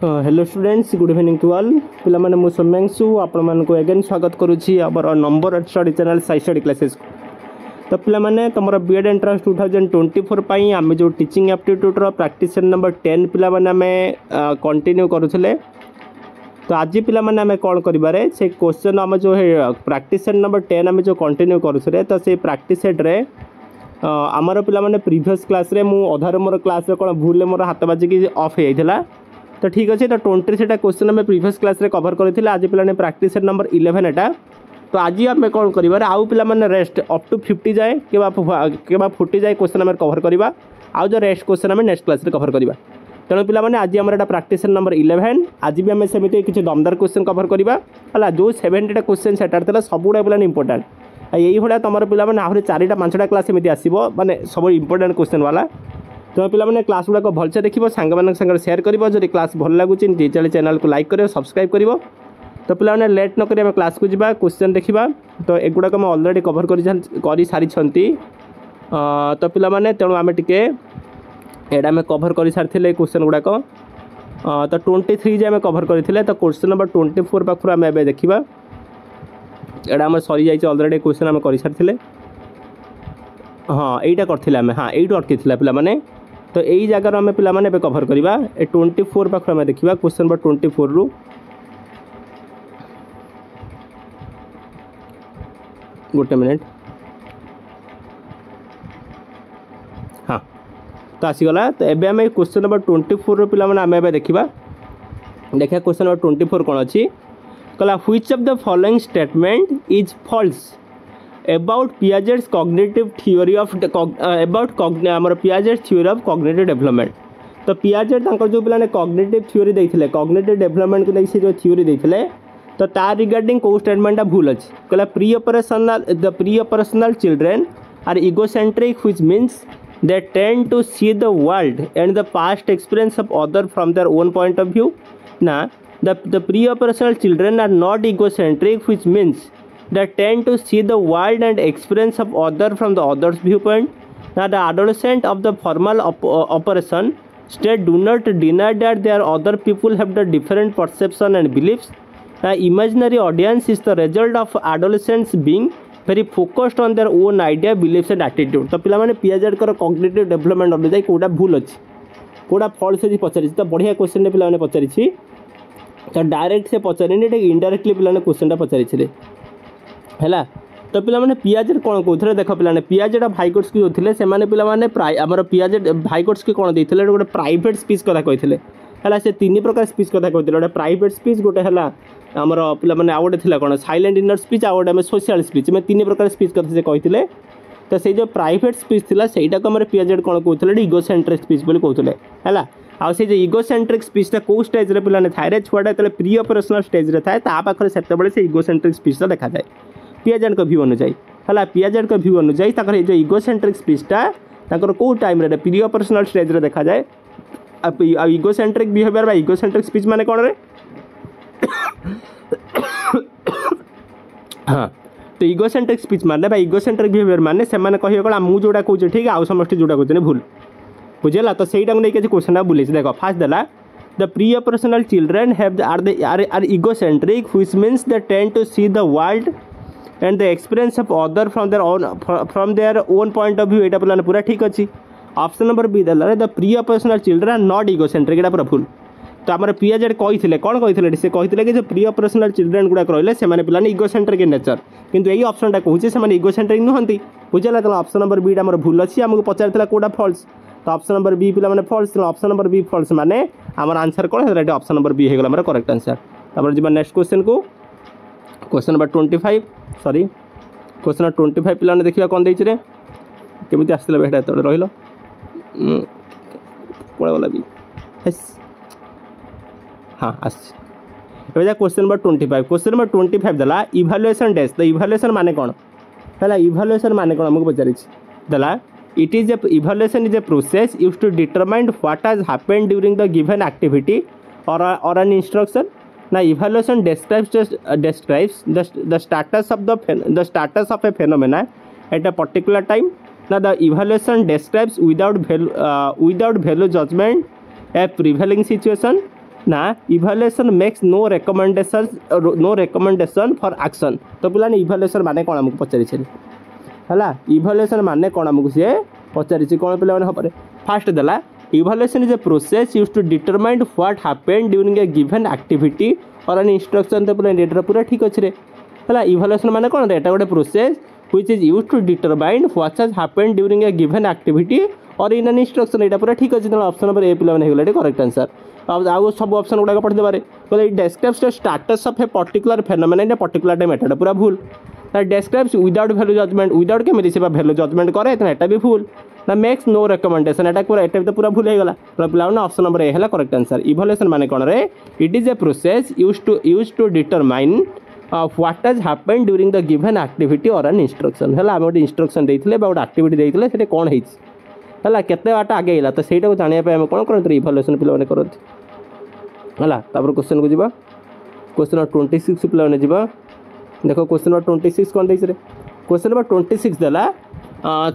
Hello students good evening to all पिला माने मु सौम्यांशु आपण मान को अगेन स्वागत करुछि our number study channel Sai study classes तो पिला माने तमरा बीएड एंट्रेंस 2024 पई आमे जो टीचिंग एप्टीट्यूड रो प्रैक्टिस नंबर 10 पिला माने आमे कंटिन्यू करूथले तो आज पिला माने आमे कोन करिबारे से क्वेश्चन आमे जो है प्रैक्टिस नंबर 10 आमे जो कंटिन्यू करूथले तो से प्रैक्टिस सेट रे आमर पिला माने प्रीवियस क्लास रे मु अधार मोर क्लास रे कोन भूल मोर हाथ बाजी की ऑफ हे जाइथिला तो ठीक अच्छे तो 20 से क्वेश्चन आम प्रीवियस क्लास रे कवर करते आज पे प्रैक्टिस नंबर 11 एटा तो आज आम कौन कर आउ पे रेस्ट अप टू 50 जाए के 40 जाए क्वेश्चन आम कवर करवा आउ जो रेस्ट क्वेश्चन आम नेक्स्ट क्लास रे कवर करवा तेणु पे आज आम प्रैक्टिस नंबर 11 आज भी आम सेमती किसी दमदार क्वेश्चन कवर करवा है जो 70टा क्वेश्चन सेटार सब गुड़ा पे इंपोर्टाट यही भाया तुम पे आहरी 4टा 5टा क्लास एमती आसो माने सब इंपोर्टाट क्वेश्चन वाला तो पे मैंने क्लास गुड़ाक भलसे देखो सांग सेयार कर जब क्लास भल लगुच चैनल को लाइक कर सब्सक्राइब कर तो पे मैंने लेट नक क्लास को जा क्वेश्चन देखा तो एगुड़ाक आम अलरेडी कभर कर सारी तो पे मैंने तेणु आम टे एटा आम कभर कर सारी क्वेश्चन गुड़ाक तो 23 आम कभर करते तो क्वेश्चन नंबर 24 पाखर आम देखा एटा आम सरी जाइए अलरेडी क्वेश्चन आम कर सारी हाँ यहीटा करें हाँ यही अटकी पे मैंने तो यही जगार आम पे मैंने कभर करवा 24 पाखर आम देखा क्वेश्चन नंबर 24 रु गोटे मिनिट हाँ तो आसीगला तो एबे आम क्वेश्चन नंबर 24 रु पे आम देखा क्वेश्चन नंबर 24 कौन अच्छी कहला which of the following statement is false about Piaget's cognitive theory of आमर Piaget's theory of cognitive development तो Piaget जो पे cognitive theory देइथिले cognitive development को से जो theory देइथिले तो तार रिगार्डिंग को स्टेटमेंट भूल अछि कहला pre operational children are egocentric which means they tend to see the world and the past experience of other from their own point of view ना the pre operational children are not egocentric which means they tend to see the world and experience of other from the other's viewpoint. Now, the adolescent of the formal operation state do not deny that there are other people have the different perception and beliefs. The imaginary audience is the result of adolescents being very focused on their own idea, beliefs and attitude. तो पिला माने Piaget कर cognitive development अनुसार कोड़ा भूल अछि कोड़ा false अछि पचारि तो बढ़िया क्वेश्चन ने पिला माने पचारि छी तो डायरेक्ट से पचारिनी इनडायरेक्टली पिला ने क्वेश्चन टा पचारि छिले है तो पे मैंने Piaget कौन कहते देख पे Piaget भाइकोट्स्की जो थे से पे आमर Piaget भाइकोट्स्की कौन देते गोटे प्राइवेट स्पीच कथा कहते है से 3 प्रकार स्पीच कथा कहते गोटे प्राइवेट स्पीच गोटे है आमर पे आउ गोटे कौन साइलेंट इनर स्पीच आउ गोटे सोशल स्पीच मैं 3 प्रकार स्पीच कथा से कहते तो से जो प्राइवेट स्पीच थी सहीटा को आम Piaget कौन कहते इगोसेंट्रिक स्पीच बोली कहते है आउ से इगोसेंट्रिक स्पीचटा कौ स्टेज रे पे थाए छुआटा जो प्री ऑपरेशनल स्टेज रे थाए पाखे से इगोसेंट्रिक स्पीचटा देखा जाए Piaget का व्यू अनुଯାयी है Piaget का व्यू अनुଯାयी जो इगोसेंट्रिक स्पीचटा कौ टाइम रे प्री ऑपरेशनल स्टेज रे देखा जाए इगोसेंट्रिक बिहेवियर बा इगोसेंट्रिक स्पीच माने कौन रे हाँ तो इगोसेंट्रिक स्पीच माने इगोसेंट्रिक बिहेवियर माने से माने कहियो कला मु जोडा कहूँ ठीक आउ समस्त जोडा कहते भूल बुझेला तो सहीटा को लेकिन क्वेश्चन बुले देख फास्ट देला the pre operational children have are egocentric which means they tend to see the world and the experience of other from their own point of view एटा पे पूरा ठीक अच्छी ऑप्शन नंबर बी देला the pre operational children are not egocentric एटा पूरा भूल तो आमर Piaget कही कौन कही से कही कि जो प्री ऑपरेशनल चिल्ड्रन गुड़ाक रही से पे इगोसेंट्रिक इन नेचर किंतु यही ऑप्शनटा कहूँ से इगोसेंट्रिक नुहंती बुझेगा तो ऑप्शन नंबर बी आमर भूल अच्छी आमको पचार कौटा फॉल्स तो ऑप्शन नंबर बी पे false option number B false माने आमर आंसर कौन है ऑप्शन नंबर बी होगा आमर करेक्ट आंसर तापर जी नेक्स्ट क्वेश्चन को question number 25 sorry question number 25 पिला देखा कौन देरे केमी आसला बेटा तो रही कौन गला भी हाँ आस क्वेश्चन नंबर 25 क्वेश्चन नंबर 25 देला इभालुएशन डेज तो इभालुएशन माने कौन है इभालुएशन माने कौन आमको पचारि देला it is evaluation is a process used to determine what has happened during the given activity or an instruction Now, evaluation describes the status of a phenomena at a particular time. Now, the evaluation describes without value judgment a prevailing situation ना evaluation makes no recommendation for action. तो पिलाने evaluation माने कौन आमको पचारि है evaluation माने कौन आमको सी पचारि कौन पे हम फास्ट देला evaluation is a process use to determine what happened during a given activity or an instruction. तो पिला एटा पूरा ठीक अच्छे है इभालुएशन माने कौन एटा गोटे process which is use to determine what has happened during a given activity or in an instruction. एटा पूरा ठीक अच्छे ऑप्शन नंबर ए पिला हो गला करेक्ट आंसर। आउ सब ऑप्शन गुड़ाक पढ़ी देवे कहले describes the status of a particular phenomena in a particular time एटा पूरा भूल। Describes without value judgment without केमी से वैल्यू जजमेंट करे तो एटा भी भूल। ना मेक्स नो रिकमेंडेशन एटा पूरा एटा तो पूरा भूल होगा पिला ऑप्शन नंबर ए है करेक्ट आंसर। इवोल्यूशन माने कौन रे it is a process use to determine what has happened during the given activity or an instruction है आम गोटे इंस्ट्रक्शन देते गोटे एक्टिविटी देते से कौन है केते बाट आगे है तो सहीटा को जानापी आम कौन करते इवोल्यूशन पे करते है। क्वेश्चन को जीवा क्वेश्चन नंबर 26 पे जीवा देखो क्वेश्चन नंबर 26 कौन देखे क्वेश्चन नंबर 26 देला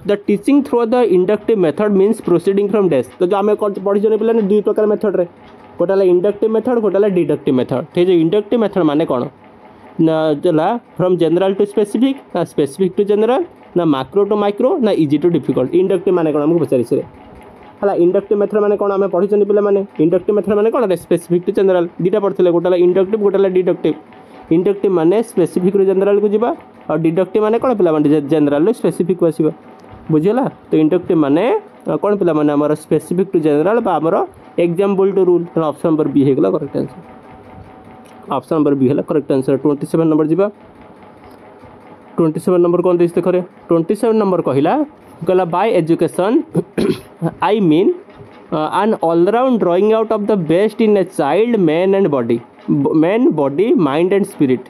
the teaching through the inductive method means proceeding from dash. तो जो आम पढ़ी पे दुई प्रकार मेथड रे गोटे इंडक्टिव मेथड गोटे डिडक्टिव मेथड। ठीक है इंडक्टिव मेथड माने कौन ना फ्रॉम जनरल टू स्पेसिफिक ना स्पेसिफिक टू जनरल ना माइक्रो टू माइक्रो ना इजी टू डिफिकल्ट। इंडक्टिव माने कौन आमको पचारि है इंडक्टिव मेथड माने कौन आम पढ़ी पे मैंने इंडक्टिव मेथड माने कौन स्पेसिफिक टू जनरल दुटा पढ़ते गोटे इंडक्टिव गोटे डिडक्टिव। इंडक्टिव माने स्पेसिफिक रू जनरल को जीवा और डिडक्टिव माने कौन पे जनरल स्पेसिफिक को आसवा बुझीगला। तो इंडक्टिव माने कौन पे आमर स्पेसिफिक टू जनरल आमर example to rule option number B होगा correct answer. Option number B है करेक्ट आंसर। 27 नंबर जीवा 27 नंबर कौन देख देख 27 नंबर कहला by education I mean an all-round drawing out of the best in a child, man, body, mind and spirit.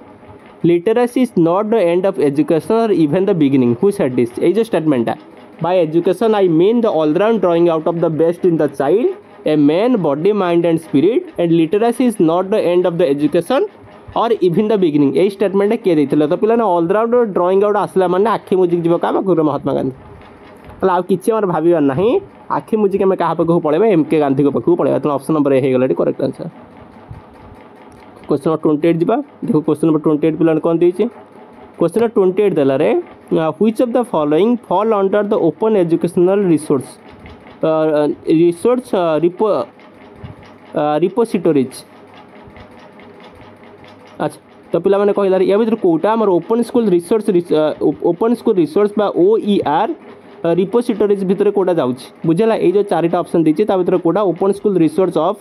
Literacy is not the end of education or even the beginning. Who said this? ये जो statement है by education I mean the all-round drawing out of the best in the child, a man, body, mind and spirit, and literacy is not the end of the education or even the beginning. ये statement है किए देते तो पिला ना all-round drawing out आसला माने आखि मुझे जीव का महात्मा गांधी आ कि भाव ना आखि मुझे आम क्या पाखु पड़े एम के गांधी पाखु पड़े तो ऑप्शन नंबर ए होगा करेक्ट आंसर। क्वेश्चन नंबर 28 जीवा देखो क्वेश्चन नंबर 28 पिला कौन देती क्वेश्चन नंबर 28 देला रे which of the following fall under the open educational resource repositories. अच्छा तो पिला माने कहला या भीतर कोटा आम ओपन स्कूल रिसोर्स बा OER रिपोजिटोरीज भितर कोटा जाउछि बुझला। ये जो चारिटा ऑप्शन देछि ता भितर कोटा open school resource of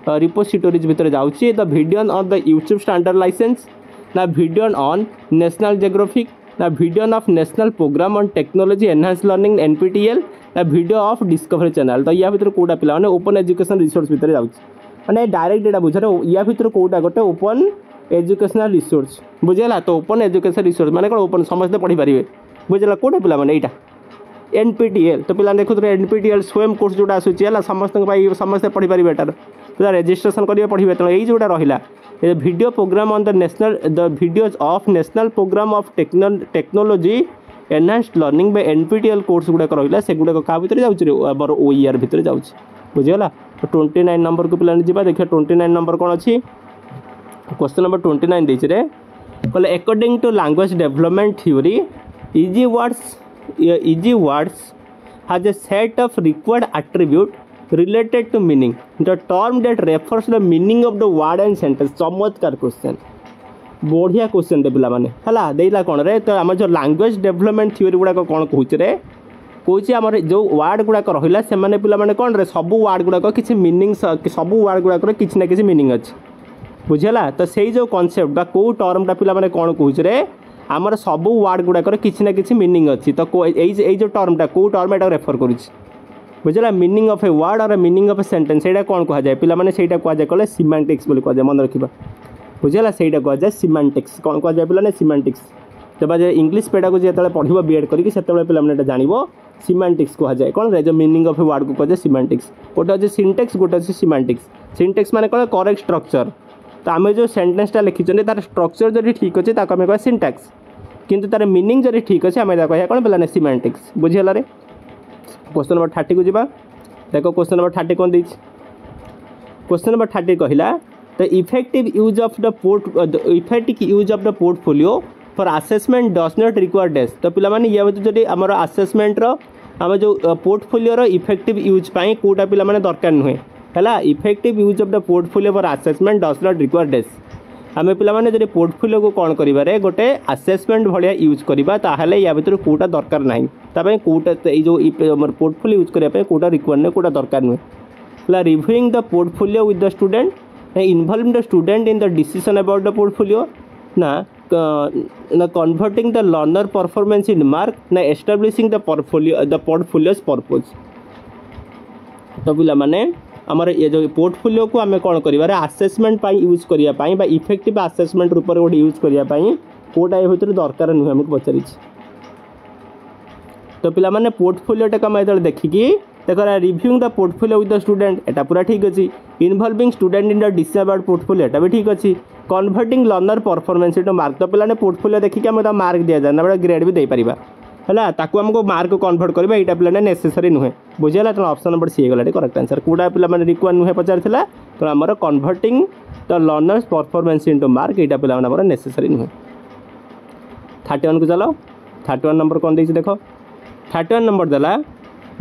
repositories भितर जाउछि। The video on the YouTube standard license ना वीडियो ऑन नेशनल जियोग्राफिक ना video of national programme on technology enhance learning NPTEL ना वीडियो ऑफ डिस्कवरी चैनल। तो या भितर कोटा पिला माने ओपन एजुकेशन रिसोर्स भितर जाउछि माने डायरेक्ट एटा बुझारे या भितर कोटा गोटे ओपन एजुकेशनल रिसोर्स बुझला। तो ओपन एजुकेशन रिसोर्स माने कोन ओपन समस्त पढ़ी पारिबे बुझला कोटा पिला माने एटा NPTEL। तो पिला देखु NPTEL स्वयं कोर्स जोटा आसूची है समस्त समस्ते पढ़ी पारे एटार तो रेजिस्ट्रेशन करेंगे पढ़े तेणु यही जोटा रहा video programme on the videos of national programme of technology enhanced learning by NPTEL course गुड़ाक रहा से गुड़ाक क्या भितर जामर OER भितर जाऊँ बुझीगला। तो 29 नंबर को पिला जा देखिए 29 नंबर कौन अच्छी क्वेश्चन नंबर 29 देखे कहले according to language development theory easy words has a set of required attribute related to meaning. The term that refers to the meaning of the word and sentence. चमत्कार question बढ़िया question पिला माने है देला कौन रे तो आम जो लैंग्वेज डेवलपमेंट थ्योरी गुड़ाक कौन कहूँ रे कौच आम जो वार्ड गुड़ाक रहा से पिला माने कौन रे सब वार्ड गुड़ाक किसी मीनिंग सब वार्ड गुड़ाक किसी ना किसी मीनिंग अच्छे बुझेगा। तो सही जो कॉन्सेप्ट बा कौ टर्मटा पिला माने कौन कहूँ रे आमर सब वार्ड गुड़ाकर किसी ना किसी मीनिंग अच्छी। तो ये जो टर्मटा कौ टर्म एटा रेफर करुँ बुझला मीनिंग ऑफ ए वर्ड और मीनिंग ऑफ ए सेंटेंस सेटा कौन कह जाए पिला माने सेटा कह जाए कहले सिमेंटिक्स बोली कह जाए मन रखिबा बुझला सेटा कह जाए सिमेंटिक्स कौन कह जाए पिला ने सिमेंटिक्स। जब इंग्लिश पेडागोजी जो पढ़ो बीएड करके से पिला माने जानिबो सिमेंटिक्स कह जाए कौन रे जो मीनिंग ऑफ ए वर्ड को कह जाए सिमेंटिक्स। गोटे अच्छे सिंटेक्स गोटे अच्छे सिमेंटिक्स। सिंटेक्स माने कौन करेक्ट स्ट्रक्चर तो आम जो सेंटेंसटा लिखिं तार स्ट्रक्चर जब ठीक अच्छे आम कह सिंटेक्स किंतु तार मीनिंग जब ठीक अच्छे आम कह कौन पिला सिमेंटिक्स बुझीगला रे। क्वेश्चन नंबर 30 को जीवा देखो क्वेश्चन नंबर 30 कौन देछि क्वेश्चन नंबर 30 कहला the effective use of the portfolio for assessment does not require desk. तो पिला माने ये जदि हमर असेसमेंट रो आम जो पोर्टफोलियो रो इफेक्टिव यूज पाई कोटा पिला माने दरकार नुहे हैला। Effective use of the portfolio for assessment does not require desk. आम पिला माने जदि पोर्टफोलियो को कौन करिबारे गोटे असेसमेंट भलिया यूज करबा ताहले या भितर कोटा दरकार नाही तापे कोटा ए जो हमर पोर्टफोलियो यूज करिया पे कोटा रिक्वायर नै कोटा दरकार नुहे हैला। Reviewing the portfolio with the student involving the student in the decision about the portfolio ना converting the learner performance in mark ना एस्टाब्लिशिंग द पोर्टफोलियोज पर्पज। तो पिला माने आमर ये जो पोर्टफोलियो को आम कौन कर आसेसमेंट यूज करने इफेक्टिव आसेसमेंट रूप गोटे यूज करने कोटा ये भर दरकार नुहे आमको पचारि। तो पिला माने पोर्टफोलियो टाक आम देखिकी देखा reviewing the portfolio with the student एटा पूरा ठीक अच्छी। Involving student in the decision about portfolio एटा भी ठीक अच्छी। Converting learner performance into mark. तो पिलाने पोर्टफोलियो देखिए आम मार्क दि जाए ना ग्रेड भी दे पारिबा हैला ताकू हमको मार्क कन्वर्ट करबा एटा पिलाने नेसेसरी नुहे बुझिला। तो ऑप्शन नंबर सी गला करेक्ट आंसर कोडा पिला माने रिक्वायर नुहे पचारथिला तो हमर converting the learners performance into mark एटा पिला माने हमर नेसेसरी नुहे। 31 को चलो 31 नंबर कौन देछि देखो 31 नंबर देला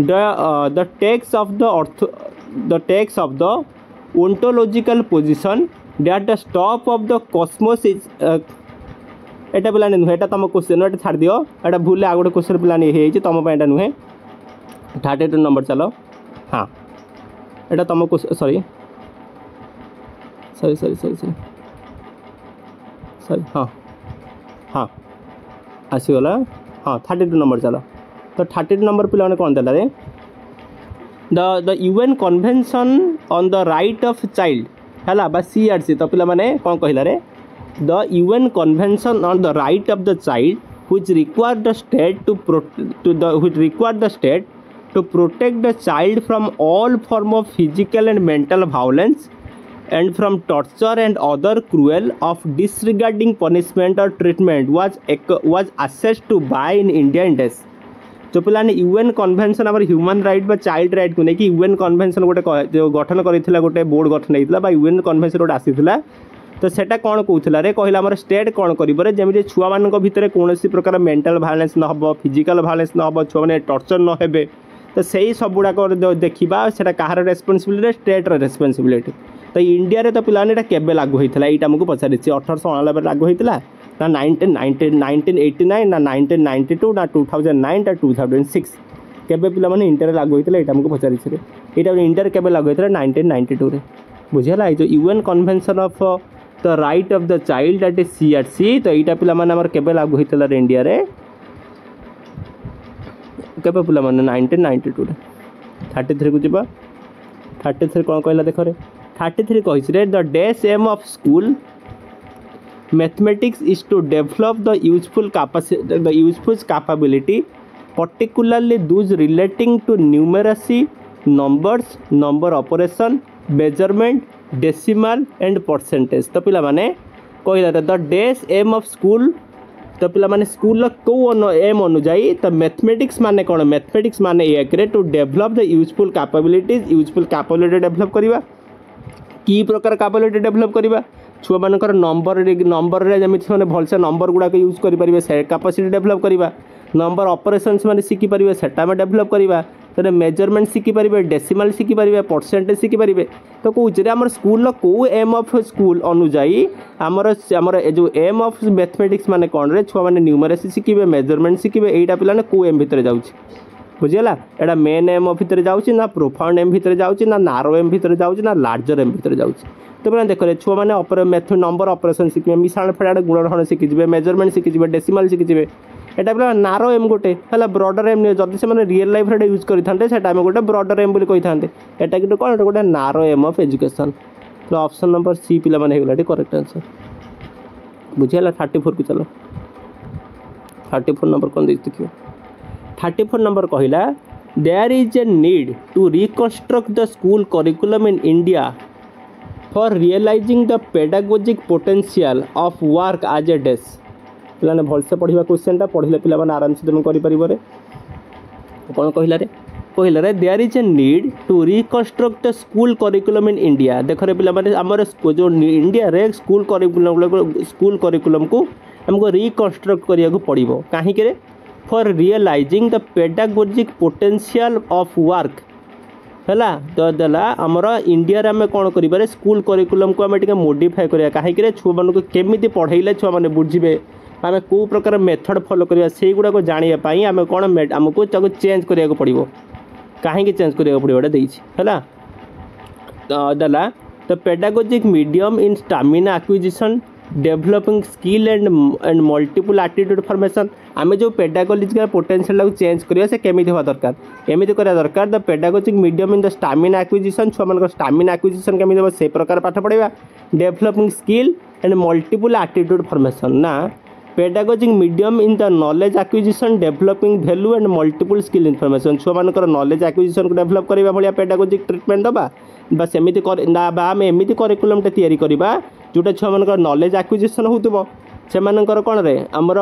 the text of the ontological position that the top of the cosmos is एटा पिलाने नुहे एटा तुम क्वेश्चन एटा छाड़ दियो एटा भूल आ गोटे क्वेश्चन पिलाने हे जे तुम एटा नुहे 32 नंबर चलो। हाँ एटा तुम सॉरी हाँ हाँ आसीगला। हाँ 32 नंबर चलो। तो 32 नंबर पिलाने कौन देला रे the UN convention on the right of child हैला बा CRC। तो पिला माने कौन कहला रे the UN convention on the right of the child which require the state to protect the child from all form of physical and mental violence and from torture and other cruel of disregarding punishment or treatment was assessed to by in India index। जो पिलाने UN convention आम human right बा child right को लेकिन UN convention गोटे जो गठन करथिला गोटे बोर्ड गठन होता बा UN कन्वेंशन गोटे आसीथिला। तो सेटा कौन कहूला रे कहला आमर स्टेट कौन करिबरे जेमिति छुआ मानक भितर कोनोसी प्रकार मेंटल वायलेंस न हबो फिजिकल वायलेंस न हबो छुआ माने टॉर्चर न हेबे। तो सही सब गुड़ा देखा सेटा कहार रेस्पॉन्सिबिलिटी स्टेट रेस्पॉन्सिबिलिटी। तो इंडिया रे तो पिलाने एटा केबे लागू होइतला एटा हमको पचारि 1899 लागू होइतला ना 1989 ना 1992 ना 2009 ना 2006 केबे पिला माने इंडिया लागू होइतला एटा हमको पचारि छे एटा इंडिया रे केबे लागू होइतला 1992 रे बुझिला। ए जो UN convention of the right of the child at CRC तो एटा पिला माने हमर केबे लागू होइतला रे इंडिया रे केबे पिला माने 1992 रे। 33 को जिबा 33 कौन कहला देख रे 33 कहिस रे द डेस aim of school mathematics is to develop the useful capability particularly those relating to numeracy numbers number operation measurement decimal and percentage। तो पिला माने कहला द डेस एम ऑफ स्कूल तो पिला माने स्कूल को एम अनुजाई तो मैथमेटिक्स माने कौन मैथमेटिक्स माने एक to develop the useful capability develop करवा की प्रकार कैपेबिलिटी डेवलप करवा छुआ मानकर नंबर रे जमी से भलसे नंबर गुड़ाक यूज करेंगे से कैपेसिटी डेवलप करवा नंबर ऑपरेशंस माने शिखि पारिबे सेटा में डेवलप करवा तो मेजरमेंट शिखि पारिबे डेसिमल शिखि पारिबे परसेंटेज शिखि पारिबे। तो कौचे आम स्कूल को एम ऑफ स्कूल अनुजाई आमर जो एम ऑफ मैथमेटिक्स माने कौन रे छुआ माने न्यूमरेसी शिखिबे मेजरमेंट शिखिबे एटा पिलाने को एम भितर जाउछि बुझिला। एटा मेन एम भितर जाउछि ना प्रोफाउंड एम भितर जाउछि ना नारो एम भितर जाउछि ना लार्जर एम भितर जाउछि। तो मैंने देख छुआ मैंने नंबर ऑपरेशन शिखे मिशाण फेड़ाड़ गुणन शिखिजे मेजरमेंट शिखिजे डेसिमल शिखिजे एटा पे नारो एम गोटे है ब्रडर एम जब से रियल लाइफ यूज करते गोटे ब्रडर एम कही था एटा कि कौन गोटे नारो एम ऑफ एजुकेशन। तो ऑप्शन नंबर सी पिला माने करेक्ट आंसर बुझेगा। 34 को चलो 34 नंबर कौन देखिए 34 नंबर कहला there is a need to reconstruct the school curriculum in India for realising the pedagogic potential of work as a desk. पिलाने भलसे पढ़ा क्वेश्चनटा पढ़ले पिला आराम से तुम करें कौन कहला रे कहले रे there is a need to reconstruct school curriculum in India. देख रे पिला माने हमर जो इंडिया रे स्कूल करिकुलम को हमको रिकन्स्ट्रक्ट करिया को पड़िबो काहे के रे for realising the pedagogic potential of work है। तो देला आमर इंडिया आम कौन कर स्कूल करिकुलम को आम टे मोडिफाए करा कहीं छुआ मान केमी पढ़ेले छुआ मैंने बुझे आम कौ प्रकार मेथड फॉलो करवा से गुड़ाक जानापी आम कौन आमको चेंज करा पड़ो कहीं चेंज करा पड़ो है देला the pedagogic medium in stamina acquisition developing skill and multiple attitude formation. आम जो पेडागोजिकल पोटेंशियल चेंज करिया से केमी होगा दरकार एमती करा दरकार the pedagogic medium in the stamina acquisition छुआ मान स्टामिना एक्विजिशन केमी हो से प्रकार पाठ पढ़ा developing skill and multiple attitude formation ना pedagogic medium in the knowledge acquisition developing value and multiple skill information छुआ मान नॉलेज एक्विजिशन को डेवलप करने भाया पेडागोजिक ट्रिटमेंट दबा बस एमती आम एमती करिकुलम तैयारी करवा जोटा छुआ मान नॉलेज एक्विजिशन हो से कौन रे आमर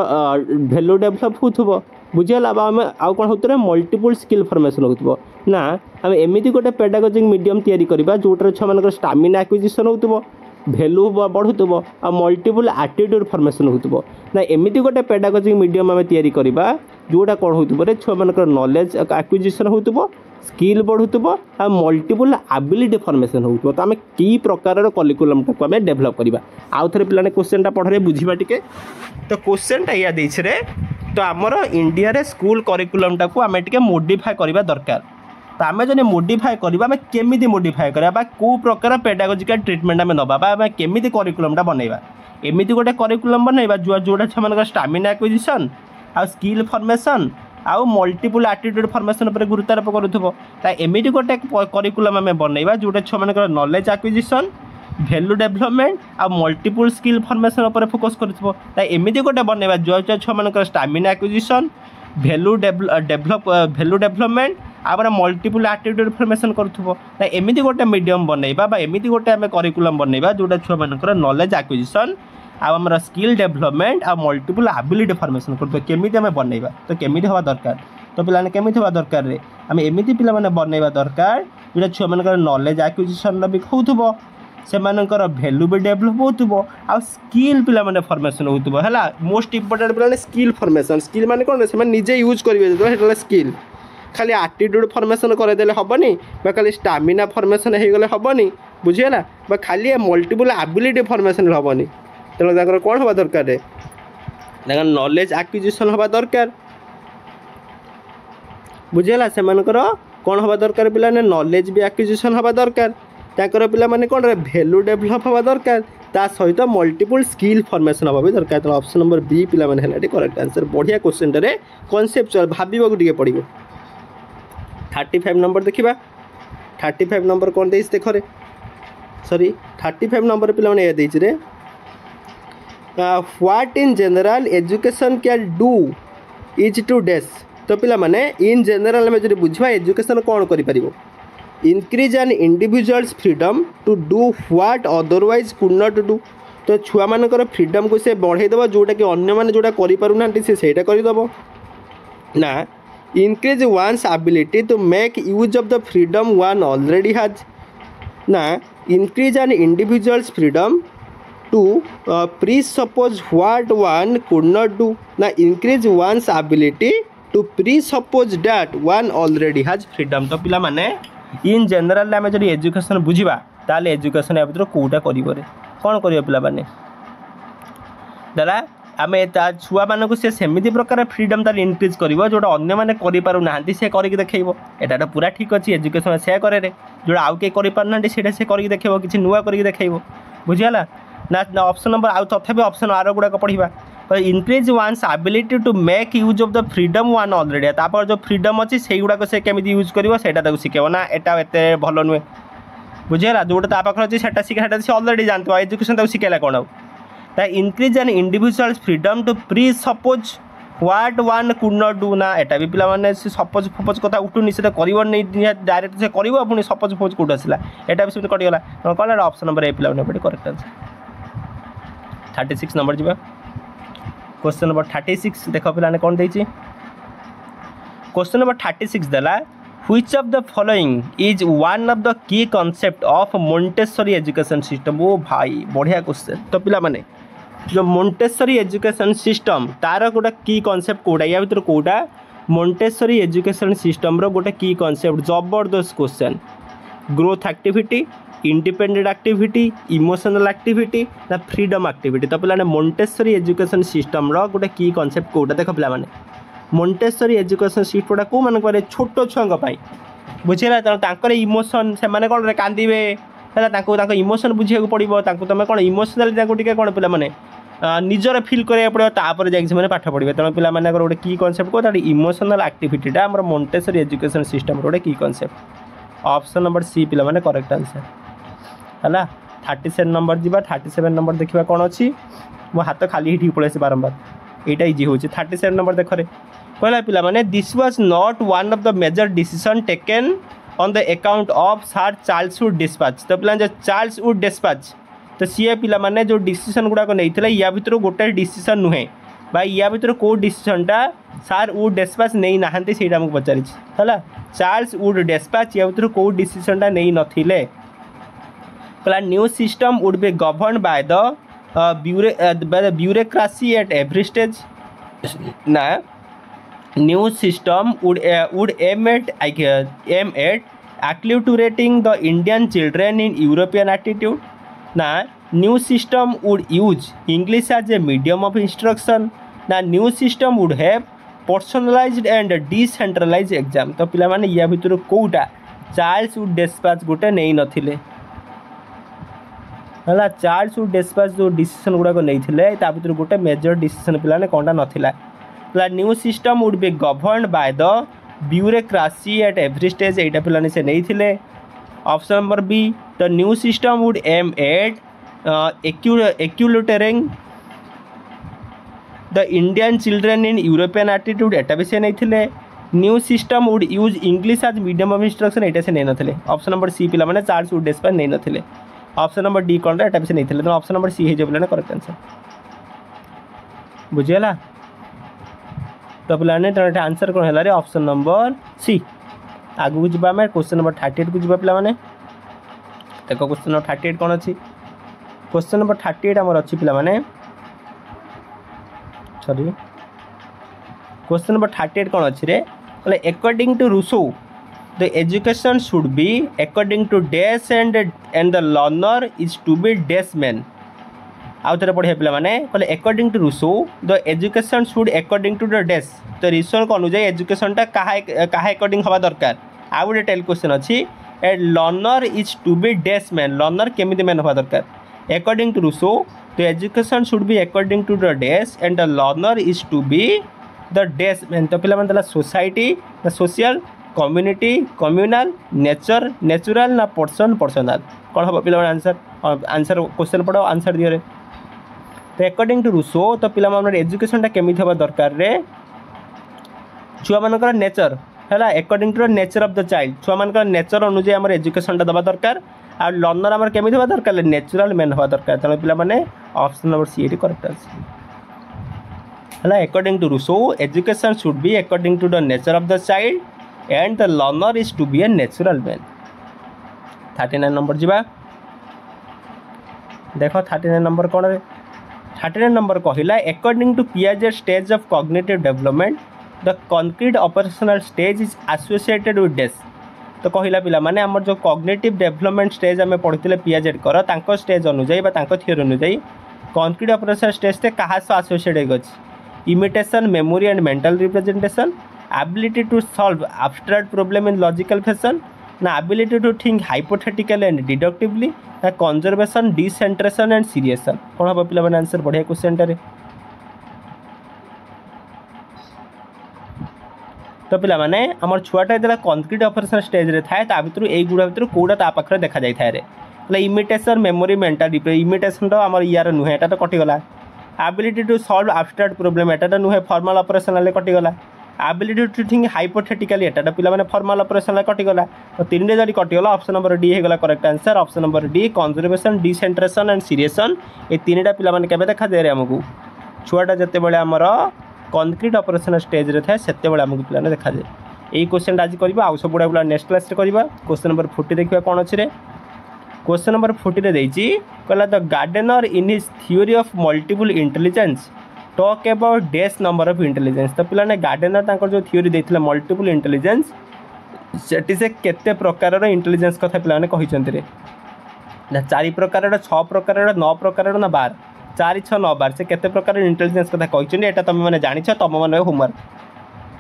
वैल्यू डेवलप हो बुझीगला आम आउ कौन होते मल्टीपल स्किल फॉर्मेशन हो ना आम एमती गोटे पेडागोजिक मीडियम तैयारी करवा जोटा छुआ मान स्टामिना एक्विजिशन हो वैल्यू बढ़ुव आ मल्टीपल एटीट्यूड फॉर्मेशन हो ना एमती गोटे पेडागोजिक मीडियम आम तैयारी करवा जोटा कौन हो छुआ मान नॉलेज एक्विजिशन हो स्किल बढ़ुव आ मल्टीपल एबिलिटी फॉर्मेशन हो तो आम कि प्रकार करिकुलम टाक आम डेभलप करवा आउ थे पे क्वेश्चन पढ़े बुझा टे तो क्वेश्चन या रे तो आमर इंडिया रे स्कूल करिकुलम टाक आम टे मोडिफाए करवा दरकार तो आम जो मोडिफाए करवा आम केमी मोडिफाए करवा कौ प्रकार पेडागोजिकल ट्रिटमेंट आम नवा आम केमी करिकुलमटा बनइबा एमती गोटे करिकुलम बनइबा जोटा छुआ स्टामिना एक्विजिशन आ स्किल फॉर्मेशन आउ मल्टीपल एटीट्यूड फॉर्मेशन पर गुरुत्वारोप करूथबो एमती गोटे करिकुलम आम बनइबा जोटा छुआ मान नॉलेज एक्विजिशन वैल्यू डेवलपमेंट आ मल्टीपल स्किल फॉर्मेशन पर फोकस करूथबो एमती गोटे बनइबा जो छुआ मान स्टामिना एक्विजिशन वैल्यू डेवलपमेंट आम मल्टीपल एटीट्यूड फॉर्मेशन करूथबो एमती गोटे मीडियम बनइबा एमती गोटे आम करिकुलम बनइबा जोटा छुआ मान नॉलेज एक्विजिशन आम स्किल डेवलपमेंट आ मल्टीपल एबिलिटी फॉर्मेशन करते केमी आम बनइबा तो केमी हवा दरकार तो पे केमी हवा दरकार रे आम एमती पे बनइबा दरकार जोटा छुआ मान नॉलेज एक्विजिशन भी होथबो से वैल्यू भी डेवलप हो आ स्किल पे फॉर्मेशन होगा मोस्ट इंपोर्टेंट पे स्किल फॉर्मेशन स्किल माने कौन से निजे यूज करेंगे स्किल खाली एटीट्यूड फॉर्मेशन करदेले हेनी खाली स्टामिना फॉर्मेशन हो गले हेनी बुझीगला खाली मल्टीपल एबिलिटी फॉर्मेशन हेनी तेणु कौन हवा दरकार नॉलेज एक्विजिशन हवा दरकार बुझीगला से कौन हवा दरकार पे नॉलेज भी एक्विजिशन हवा दरकार ताकर पिला माने कौन वैल्यू डेवलप हवा दरकार ता सहित मल्टीपल स्किल फॉर्मेशन हवा भी दरकार तो ऑप्शन नंबर बी पिला माने है करेक्ट आंसर बढ़िया क्वेश्चन रे कॉन्सेप्चुअल भाबा को पड़ो 35 नंबर देखा 35 नंबर कौन देख देख रे सॉरी 35 नंबर पिला माने देछि रे what in general education can do is to डेस तो पिला माने इन जनरल में जो बुझवा एजुकेशन कौन करि परिबो increase an individual's freedom to do what otherwise could not do तो छुआ मानकर फ्रीडम को से बढ़ेदेव जोटा कि अन्य मैंने जोटा करें से करदेव ना increase one's ability to make use of the freedom one already has ना increase an individual's freedom to presuppose what one could not do ना increase one's ability to presuppose that one already has freedom तो पिला माने in general आम जो education बुझा ताले education या भर कौटा करे कौन कर पिला माने दादा आम छुआ मानक से सेमती प्रकार फ्रीडम तार इनक्रीज कर जोटा अन्य मैंने करना से करके देखो यहाँ पूरा ठीक अच्छे एजुकेशन से करे जोटा आउ कई करना से करके देखेब किसी नुआ करके देखेब बुझीगला ना ऑप्शन नंबर आउ तथापि ऑप्शन आर गुड़ाक पढ़ा increase one's ability to make use of the freedom one already तापर जो फ्रीडम अच्छी से गुड़ाक से केमी यूज कर शिखेब ना यहाँ एत भल नुहे बुझीगला जोटा पाखे अच्छे से शिखे से अलरेडी जानते एजुकेशन शिखेला कौन आउ increase an individual freedom to presuppose what one could not do ना यहाँ भी पिला सपोज फपोज कथा उठुनी से कर डायरेक्ट से कर पुणी सपोज फपोज कौट आसला यहाँ भी सेमती कटिगला कौन ऑप्शन नंबर ए पिला करेक्ट आंसर 36 नंबर जी क्वेश्चन नंबर 36 देख पे कौन देती क्वेश्चन नंबर 36 देला Which of the following is one of the key concept of Montessori education system? ओ भाई बढ़िया क्वेश्चन। तो पिला माने जो मोंटेसरी एजुकेशन सिस्टम तार गोटे की कॉन्सेप्ट कोटा या भीतर कोटा मोंटेसरी एजुकेशन सिस्टम रो गोटे की कॉन्सेप्ट जबरदस्त question. Growth activity, independent activity, emotional activity ना फ्रीडम एक्टिविटी। तो पिलाने मोंटेसरी एजुकेशन सिस्टम रो गोटे की कॉन्सेप्ट कोटा देख पिला माने मोंटेसरी एजुकेशन सिस्टम को मान करे छोट छुआ बुझेगा तेणु इमोशन से माने कौन कांदिबे है इमोशन बुझे पड़ो तुम कौन इमोशनाली टे कौन पे निजर फिल करा पड़ो तापर जाए पाठ पढ़े तेणु पे गोटे की कॉन्सेप्ट को इमोशनल एक्टिविटीटा आम मोंटेसरी एजुकेशन सिस्टम गोटे की कॉन्सेप्ट। ऑप्शन नंबर सी पे करेक्ट आंसर है। 37 नंबर जी 37 नंबर देखा कौन अच्छी मो हाथ खाली ही पड़े से बारंबार यहाँ इजी हो 37 नंबर देख कहला पिला माने this was not one of the major decision taken on the account of sir Charles Wood dispatch. तो पिला चार्ल्स वुड डिस्पैच तो सी पिला माने जो डिसीजन गुड़ाक नहीं या भर गोटे डिसीजन नुहे या भर कौ डिसीजनटा सर वुड डिस्पैच नहीं नहांती से पचारि है चार्ल्स वुड डिस्पैच या भर कौ डिसीजनटा नहीं नथिले कहला new system would be govern by the bureaucracy at every stage ना new system would aim at acculturating the Indian children in European attitude. Now, new system would use English as a medium of instruction. Now, new system would have personalized and decentralized exam. तो पिला माने या भितर कोउटा Charles Wood dispatch गोटे नहीं नथिले हला Charles Wood dispatch जो decision गुडा को नहीं थिले ता भितर गोटे मेजर डिसीजन पिला ने कोनटा नथिला। The new system would be governed by the bureaucracy at every stage एटा पिलाने से नहीं थिले। Option number B the new system would aim at acculturating the Indian children in European attitude एटा भी से नहीं थिले। New system would use English as medium of instruction एटा से नहीं नथिले। ऑप्शन नंबर सी पिला माने चार्ल्स वुड डिस्पैच नहीं नथिले। ऑप्शन नंबर डी कौन एटा भी से नहीं थिले तो ऑप्शन नंबर सी हे जो पिलाने करेक्ट आंसर बुझियला। तो पिलाने तेनाली आंसर कौन है ऑप्शन नंबर सी। आगू को आम क्वेश्चन नंबर 38 को जी पाने देख क्वेश्चन नंबर 38 कौन अच्छी क्वेश्चन नंबर 38 आमर अच्छी पाने सॉरी क्वेश्चन नंबर 38 कौन अच्छी रे according to Rousseau the education should be according to dash and the learner is to be dash man. आउ थे पढ़िया पे कहले according to Rousseau the education should according to the dash. तो Rousseau को अनुजाई एजुकेशनटा क्या अकॉर्डिंग हवा दरकार। आउ गोटे टेल क्वेश्चन अच्छी a learner is to be dash man learner केमी मैन हवा दरकार according to Rousseau the education should be according to the dash and the learner is to be the dash man. तो पे society ना social community communal nature natural ना person personal कौन हम पे आंसर आंसर क्वेश्चन पढ़ो answer दिए तो अकॉर्डिंग टू रूसो तो पिला एजुकेशनटा केमी हवा दरकार रे छुआ मानकर नेचर है according to the nature of the child छुआ मानकर नेचर अनुजाई आम एजुकेशनटा दबा दरकार आ लर्नर आम केमी हवा दरकार नेचुरल मैन हवा दरकार तेणु पे ऑप्शन नंबर सी करेक्ट है। According to Rousseau education should be according to the nature of the child and the learner is to be a natural man. 39 number जीवा देख 39 नंबर कौन 39 नंबर कहला according to Piaget stage of cognitive development the concrete operational stage is associated with डेस। तो कहला पिला माने हमर जो कॉग्निटिव डेवलपमेंट स्टेज आम पढ़ते पियाजेट कर तांको स्टेज अनुजाई थियोरी अनुजाई कॉन्क्रीट ऑपरेशनल स्टेज से क्या एसोसिएटेड अच्छी imitation memory and mental representation ability to solve abstract problem in logical fashion ना ability to think hypothetical and deductively ना कंजर्वेशन डिसेंट्रेशन एंड सीरियसन कौन हम पे आंसर बढ़िया क्वेश्चन तो पे आम छुआटा जो कॉन्क्रीट ऑपरेशन स्टेज रे थाए ता भितर यही गुड़ा भितर कौटा ता पाखे देखा जाए रे इमिटेशन मेमोरी मेंटल इमिटेशन तो आम यार नुहे एटा तो कटिगला ability to solve abstract problem एटा तो नुहे फॉर्मल ऑपरेशन कटिगला एबिलिटी टू थिंक हाइपोथेटिकली एटा पे फॉर्मल ऑपरेशन कटिगला तो तीन जब कटिगला ऑप्शन नंबर डी होगा correct answer option number D conservation decentration and seriation ये तीन टा पे केवे देखा जाए आमको छुआटा जिते बड़े आमर कॉन्क्रीट ऑपरेशन स्टेज रे थाए सेते बड़े आमको पे देखा जाए यही क्वेश्चन आज करवा आउ सब गुड़ा नेक्स्ट क्लास करवा। क्वेश्चन नंबर 40 देखिए कौन अच्छे। क्वेश्चन नंबर 40 रे देछि कहला the Gardner in his theory of multiple intelligence talk about dash number of intelligence. तो पिलाने गार्डनर तांकर जो थ्योरी देथिला मल्टीपल इंटेलिजेंस सेठी से केते प्रकार इंटेलिजेंस कथा पिलाने कहिसंत रे ना 4 प्रकार 6 प्रकार 9 प्रकार ना 12 4 6 9 12 से केते प्रकार इंटेलिजेंस कथा कहिसंत एटा तुम माने जानिछ तुम माने होमवर्क।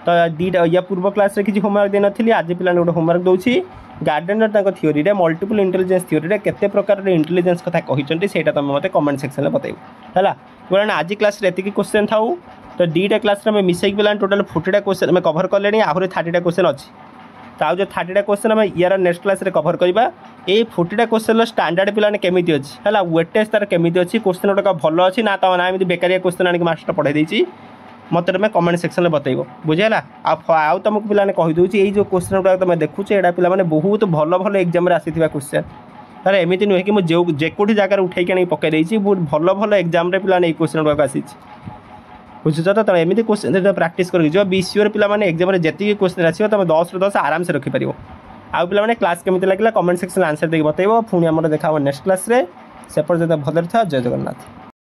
तो दीटा या पूर्व क्लास रे किछि होमवर्क दे नथिली आज पिलाने गोटे होमवर्क दउछि गार्डनर तांको थ्योरी रे मल्टीपल इंटेलिजेंस थ्योरी रे केते प्रकार इंटेलिजेंस कथा कहिसंत सेटा तुम मते कमेंट सेक्शन रे बताइबो हला। बोला आज क्लास रे एतिकी क्वेश्चन थाउ तो दीटा क्लास रे मिसेक पिलाने टोटल 40टा क्वेश्चन में कवर करलेनी आहुरे 30टा क्वेश्चन अछि। तो जो 30टा क्वेश्चन आम यार नेक्स्ट क्लास रे कवर करवा। ये 40टा क्वेश्चन स्टैंडर्ड पिलाने केमिति अछि हला वेटेज तार केमिति अछि क्वेश्चन गोटा भल अछि ना तो ना एमि बेकारिया क्वेश्चन आनिक मास्टर पढ़ाई देछि मत तुम कमेंट सेक्शन में बताइब बुझेगा। आउ तुमको पिलाने कहि दउछि एई जो क्वेश्चन गुडा तुम देखुछ एडा पिला माने बहुत भल भल एग्जाम रे आसीथिबा क्वेश्चन अरे एमिति नुहे कि जे कोठी जगह उठाई के पकई देछि बहुत भल भल एग्जाम रे पिलाने क्वेश्चन गुडा आसीछि बुझुछ। तो तुम एमती क्वेश्चन प्रैक्टिस कर बी सियोर पिला माने एग्जाम रे जति क्वेश्चन आसीबो तुम 10 ରୁ 10 आराम से रखि परिबो। आउ पिला माने क्लास केमिति लागला कमेंट सेक्शन आंसर देके बताइबो। पुणी हमर देखा नेक्स्ट क्लास रे से पर्यंत भलर था। जय जगन्नाथ।